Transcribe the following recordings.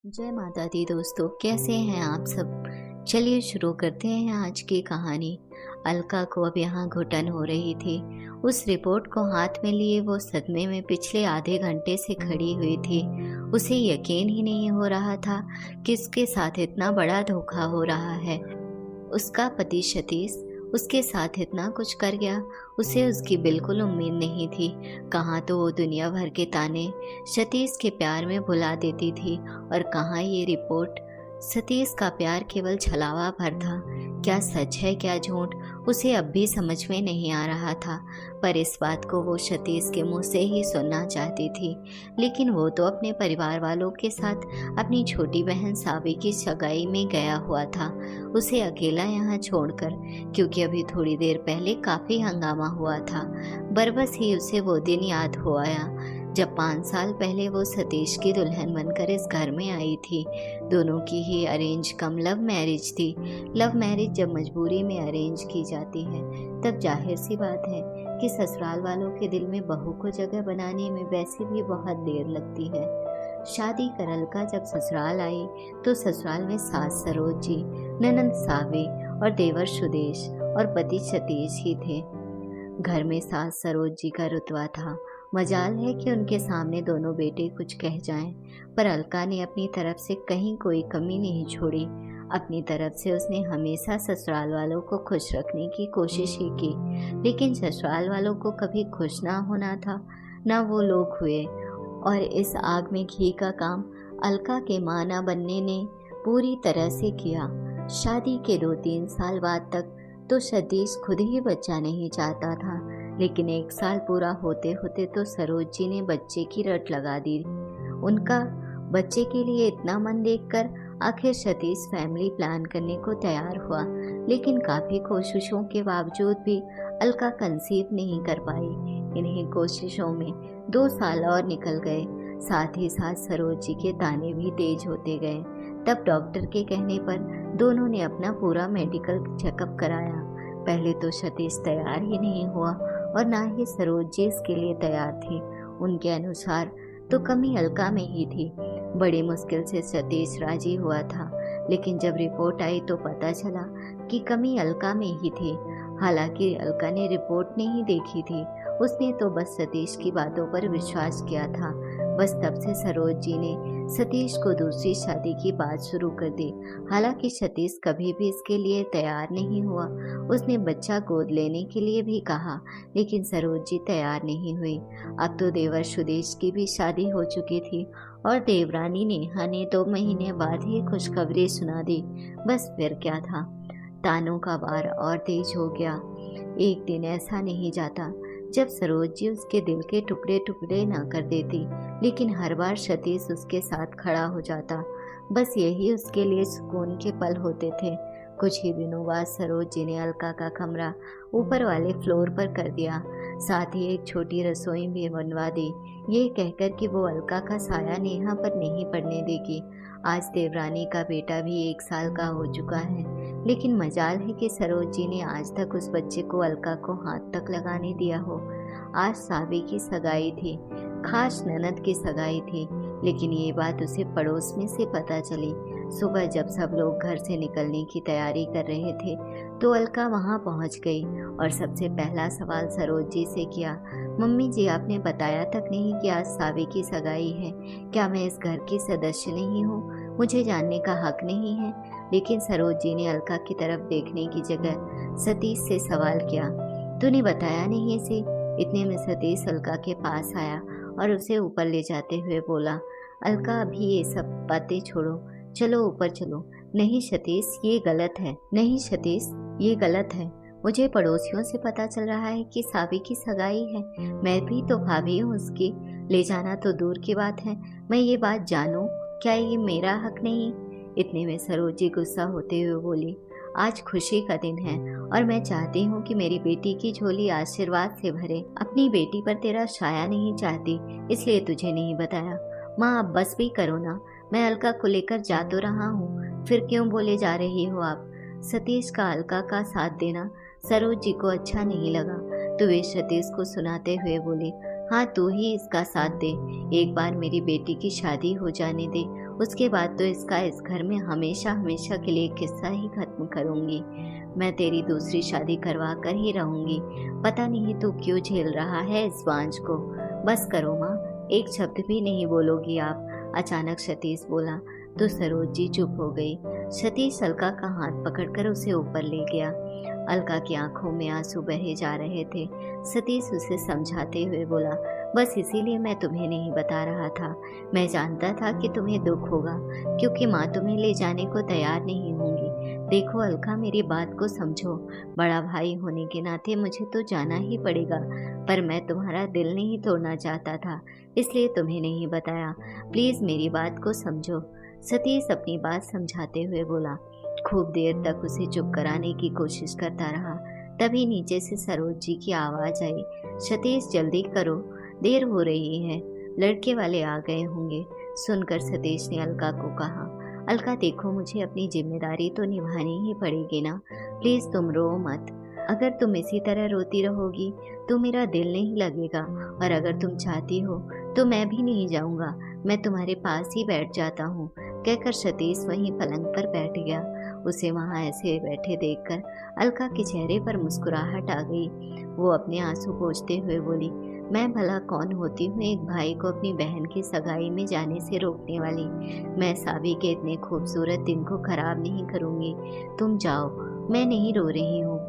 जय माता दी दोस्तों, कैसे हैं आप सब। चलिए शुरू करते हैं आज की कहानी। अलका को अब यहाँ घुटन हो रही थी। उस रिपोर्ट को हाथ में लिए वो सदमे में पिछले आधे घंटे से खड़ी हुई थी। उसे यकीन ही नहीं हो रहा था कि उसके साथ इतना बड़ा धोखा हो रहा है। उसका पति सतीश उसके साथ इतना कुछ कर गया, उसे उसकी बिल्कुल उम्मीद नहीं थी। कहाँ तो वो दुनिया भर के ताने सतीश के प्यार में भुला देती थी, और कहाँ ये रिपोर्ट। सतीश का प्यार केवल छलावा भर था, क्या सच है क्या झूठ, उसे अब भी समझ में नहीं आ रहा था। पर इस बात को वो सतीश के मुंह से ही सुनना चाहती थी। लेकिन वो तो अपने परिवार वालों के साथ अपनी छोटी बहन सावी की सगाई में गया हुआ था, उसे अकेला यहाँ छोड़कर। क्योंकि अभी थोड़ी देर पहले काफी हंगामा हुआ था। बरबस ही उसे वो दिन याद हो आया जब 5 साल पहले वो सतीश की दुल्हन बनकर इस घर में आई थी। दोनों की ही अरेंज कम लव मैरिज थी। लव मैरिज जब मजबूरी में अरेंज की जाती है तब जाहिर सी बात है कि ससुराल वालों के दिल में बहू को जगह बनाने में वैसे भी बहुत देर लगती है। शादी कर अलका जब ससुराल आई तो ससुराल में सास सरोज जी, ननंद सावी और देवर सुदेश और पति सतीश ही थे। घर में सास सरोज जी का रुतबा था। मजाल है कि उनके सामने दोनों बेटे कुछ कह जाएं, पर अलका ने अपनी तरफ से कहीं कोई कमी नहीं छोड़ी। अपनी तरफ से उसने हमेशा ससुराल वालों को खुश रखने की कोशिश ही की, लेकिन ससुराल वालों को कभी खुश ना होना था, ना वो लोग हुए। और इस आग में घी का काम अलका के मां ना बनने ने पूरी तरह से किया। शादी के 2-3 साल बाद तक तो सतीश खुद ही बच्चा नहीं चाहता था, लेकिन 1 साल पूरा होते होते तो सरोज जी ने बच्चे की रट लगा दी। उनका बच्चे के लिए इतना मन देखकर आखिर सतीश फैमिली प्लान करने को तैयार हुआ, लेकिन काफी कोशिशों के बावजूद भी अलका कंसीव नहीं कर पाई। इन्हीं कोशिशों में 2 साल और निकल गए। साथ ही साथ सरोज जी के ताने भी तेज होते गए। तब डॉक्टर के कहने पर दोनों ने अपना पूरा मेडिकल चेकअप कराया। पहले तो सतीश तैयार ही नहीं हुआ और ना ही सरोज जी इसके लिए तैयार थी। उनके अनुसार तो कमी अलका में ही थी। बड़ी मुश्किल से सतीश राजी हुआ था, लेकिन जब रिपोर्ट आई तो पता चला कि कमी अलका में ही थी। हालांकि अलका ने रिपोर्ट नहीं देखी थी, उसने तो बस सतीश की बातों पर विश्वास किया था। बस तब से सरोज जी ने सतीश को दूसरी शादी की बात शुरू कर दी। हालांकि सतीश कभी भी इसके लिए तैयार नहीं हुआ। उसने बच्चा गोद लेने के लिए भी कहा, लेकिन सरोज जी तैयार नहीं हुई। अब तो देवर सुदेश की भी शादी हो चुकी थी और देवरानी नेहा ने 2 महीने बाद ही खुशखबरी सुना दी। बस फिर क्या था, तानों का वार और तेज हो गया। एक दिन ऐसा नहीं जाता जब सरोज जी उसके दिल के टुकड़े टुकड़े ना कर देती, लेकिन हर बार सतीश उसके साथ खड़ा हो जाता। बस यही उसके लिए सुकून के पल होते थे। कुछ ही दिनों बाद सरोज जी ने अलका का कमरा ऊपर वाले फ्लोर पर कर दिया, साथ ही एक छोटी रसोई भी बनवा दी, ये कहकर कि वो अलका का साया नेहा पर नहीं पड़ने देगी। आज देवरानी का बेटा भी 1 साल का हो चुका है, लेकिन मजाल है कि सरोज जी ने आज तक उस बच्चे को अलका को हाथ तक लगाने दिया हो। आज सावी की सगाई थी, खास ननद की सगाई थी, लेकिन ये बात उसे पड़ोस में से पता चली। सुबह जब सब लोग घर से निकलने की तैयारी कर रहे थे तो अलका वहां पहुंच गई और सबसे पहला सवाल सरोज जी से किया, मम्मी जी आपने बताया तक नहीं कि आज सावी की सगाई है, क्या मैं इस घर की सदस्य नहीं हूँ, मुझे जानने का हक नहीं है। लेकिन सरोज जी ने अलका की तरफ देखने की जगह सतीश से सवाल किया, तूने बताया नहीं इसे। इतने में सतीश अलका के पास आया और उसे ऊपर ले जाते हुए बोला, अलका अभी ये सब बातें छोड़ो, चलो ऊपर चलो। नहीं सतीश ये गलत है, नहीं सतीश ये गलत है। मुझे पड़ोसियों से पता चल रहा है कि सावी की सगाई है, मैं भी तो भाभी हूँ उसकी, ले जाना तो दूर की बात है, मैं ये बात जानूं, क्या ये मेरा हक नहीं। इतने में सरोज जी गुस्सा होते हुए बोली, आज खुशी का दिन है और मैं चाहती हूँ कि मेरी बेटी की झोली आशीर्वाद से भरे। अपनी बेटी पर तेरा साया नहीं चाहती, इसलिए तुझे नहीं बताया। माँ अब बस भी करो ना, मैं अलका को लेकर जा तो रहा हूँ, फिर क्यों बोले जा रही हो आप। सतीश का अलका का साथ देना सरोज जी को अच्छा नहीं लगा, तो वे सतीश को सुनाते हुए बोले, हाँ तू ही इसका साथ दे, एक बार मेरी बेटी की शादी हो जाने दे, उसके बाद तो इसका इस घर में हमेशा हमेशा के लिए किस्सा ही खत्म करूँगी। मैं तेरी दूसरी शादी करवा कर ही रहूँगी। पता नहीं तू क्यों झेल रहा है इस बांझ को। बस करो माँ, एक शब्द भी नहीं बोलोगी आप। अचानक सतीश बोला तो सरोज जी चुप हो गई। सतीश अलका का हाथ पकड़कर उसे ऊपर ले गया। अलका की आंखों में आंसू बहे जा रहे थे। सतीश उसे समझाते हुए बोला, बस इसीलिए मैं तुम्हें नहीं बता रहा था। मैं जानता था कि तुम्हें दुख होगा, क्योंकि माँ तुम्हें ले जाने को तैयार नहीं होंगी। देखो अलका, मेरी बात को समझो। बड़ा भाई होने के नाते मुझे तो जाना ही पड़ेगा, पर मैं तुम्हारा दिल नहीं तोड़ना चाहता था, इसलिए तुम्हें नहीं बताया। प्लीज मेरी बात को समझो। सतीश अपनी बात समझाते हुए बोला। खूब देर तक उसे चुप कराने की कोशिश करता रहा। तभी नीचे से सरोज जी की आवाज आई, सतीश जल्दी करो, देर हो रही है, लड़के वाले आ गए होंगे। सुनकर सतीश ने अलका को कहा, अलका देखो, मुझे अपनी जिम्मेदारी तो निभानी ही पड़ेगी ना। प्लीज तुम रो मत। अगर तुम इसी तरह रोती रहोगी तो मेरा दिल नहीं लगेगा, और अगर तुम चाहती हो तो मैं भी नहीं जाऊंगा, मैं तुम्हारे पास ही बैठ जाता हूँ। कहकर सतीश वहीं पलंग पर बैठ गया। उसे वहां ऐसे बैठे देखकर अलका के चेहरे पर मुस्कुराहट आ गई। वो अपने आंसू पोंछते हुए बोली, मैं भला कौन होती हूँ एक भाई को अपनी बहन की सगाई में जाने से रोकने वाली। मैं साबी के इतने खूबसूरत दिन को खराब नहीं करूँगी। तुम जाओ, मैं नहीं रो रही हूँ।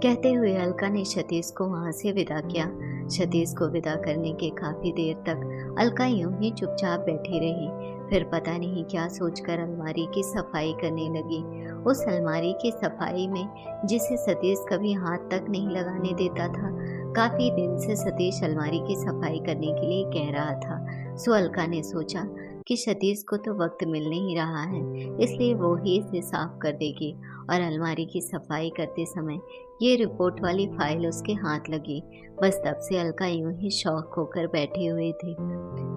कहते हुए अलका ने सतीश को वहां से विदा किया। सतीश को विदा करने के काफी देर तक अलका यूं ही चुपचाप बैठी रही। फिर पता नहीं क्या सोचकर अलमारी की सफाई करने लगी। उस अलमारी की सफाई में जिसे सतीश कभी हाथ तक नहीं लगाने देता था। काफी दिन से सतीश अलमारी की सफाई करने के लिए कह रहा था। सो अलका ने सोचा कि सतीश को तो वक्त मिल नहीं रहा है, इसलिए वो ही इसे साफ कर देगी। और अलमारी की सफाई करते समय ये रिपोर्ट वाली फाइल उसके हाथ लगी। बस तब से अलका यूं ही शौक होकर बैठी हुई थी।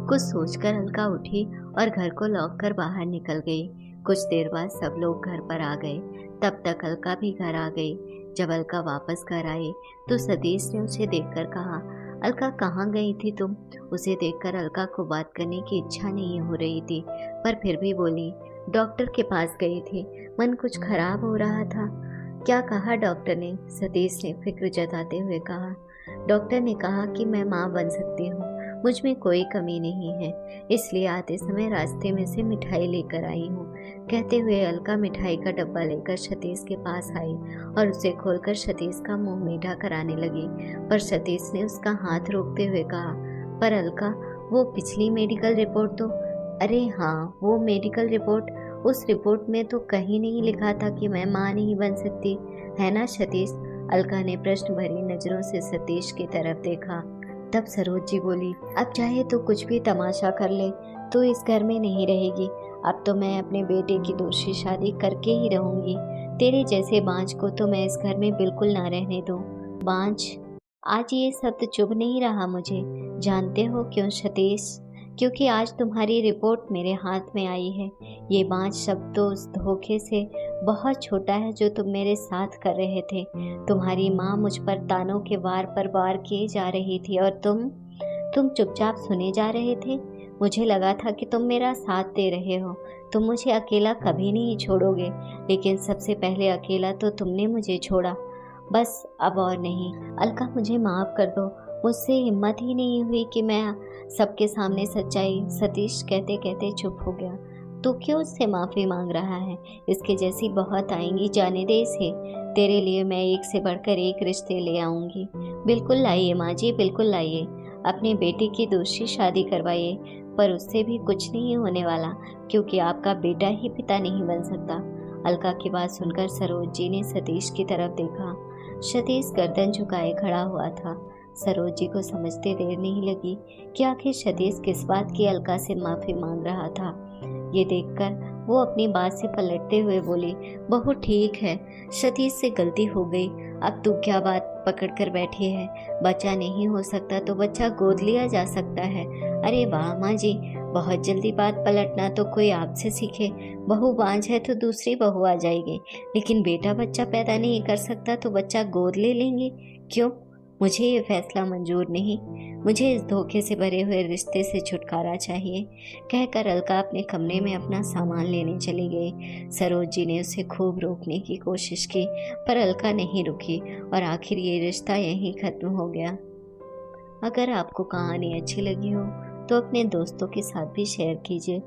कुछ सोचकर अलका उठी और घर को लॉक कर बाहर निकल गई। कुछ देर बाद सब लोग घर पर आ गए। तब तक अलका भी घर आ गई। जब अलका वापस घर आई तो सतीश ने उसे देखकर कहा, अलका कहाँ गई थी तुम? उसे देखकर अलका को बात करने की इच्छा नहीं हो रही थी, पर फिर भी बोली, डॉक्टर के पास गई थी, मन कुछ खराब हो रहा था। क्या कहा डॉक्टर ने? सतीश ने फिक्र जताते हुए कहा, डॉक्टर ने कहा कि मैं माँ बन सकती हूँ, मुझ में कोई कमी नहीं है, इसलिए आते समय रास्ते में से मिठाई लेकर आई हूँ। कहते हुए अलका मिठाई का डब्बा लेकर सतीश के पास आई और उसे खोलकर सतीश का मुंह मीठा कराने लगी। पर सतीश ने उसका हाथ रोकते हुए कहा, पर अलका, वो पिछली मेडिकल रिपोर्ट तो? अरे हाँ, वो मेडिकल रिपोर्ट, उस रिपोर्ट में तो कहीं नहीं लिखा था कि मैं माँ नहीं बन सकती, है ना सतीश? अलका ने प्रश्न भरी नजरों से सतीश की तरफ देखा। तब सरोज जी बोली, अब चाहे तो कुछ भी तमाशा कर ले, तो इस घर में नहीं रहेगी। अब तो मैं अपने बेटे की दूसरी शादी करके ही रहूंगी। तेरे जैसे बांझ को तो मैं इस घर में बिल्कुल ना रहने दूं। बांझ? आज ये शब्द चुभ नहीं रहा मुझे। जानते हो क्यों सतीश? क्योंकि आज तुम्हारी रिपोर्ट मेरे हाथ में आई है। ये बांझ शब्द तो उस धोखे से बहुत छोटा है जो तुम मेरे साथ कर रहे थे। तुम्हारी माँ मुझ पर तानों के वार पर वार किए जा रही थी और तुम चुपचाप सुने जा रहे थे। मुझे लगा था कि तुम मेरा साथ दे रहे हो, तुम मुझे अकेला कभी नहीं छोड़ोगे, लेकिन सबसे पहले अकेला तो तुमने मुझे छोड़ा। बस अब और नहीं। अलका, मुझे माफ़ कर दो, मुझसे हिम्मत ही नहीं हुई कि मैं सबके सामने सच्चाई। सतीश कहते कहते चुप हो गया। तू क्यों उससे माफ़ी मांग रहा है? इसके जैसी बहुत आएंगी, जाने दे इसे। तेरे लिए मैं एक से बढ़कर एक रिश्ते ले आऊंगी। बिल्कुल लाइए माँ जी, बिल्कुल लाइए। अपने बेटे की दूसरी शादी करवाइए, पर उससे भी कुछ नहीं होने वाला, क्योंकि आपका बेटा ही पिता नहीं बन सकता। अलका की बात सुनकर सरोज जी ने सतीश की तरफ देखा। सतीश गर्दन झुकाए खड़ा हुआ था। सरोज जी को समझते देर नहीं लगी कि आखिर सतीश किस बात की अलका से माफ़ी मांग रहा था। ये देखकर वो अपनी बात से पलटते हुए बोली, बहू ठीक है, सतीश से गलती हो गई। अब तू क्या बात पकड़ कर बैठी है? बच्चा नहीं हो सकता तो बच्चा गोद लिया जा सकता है। अरे वाह माँ जी, बहुत जल्दी बात पलटना तो कोई आपसे सीखे। बहू बांझ है तो दूसरी बहू आ जाएगी, लेकिन बेटा बच्चा पैदा नहीं कर सकता तो बच्चा गोद ले लेंगे। क्यों? मुझे ये फैसला मंजूर नहीं। मुझे इस धोखे से भरे हुए रिश्ते से छुटकारा चाहिए, कहकर अलका अपने कमरे में अपना सामान लेने चली गई। सरोज जी ने उसे खूब रोकने की कोशिश की, पर अलका नहीं रुकी और आखिर ये रिश्ता यहीं खत्म हो गया। अगर आपको कहानी अच्छी लगी हो तो अपने दोस्तों के साथ भी शेयर कीजिए।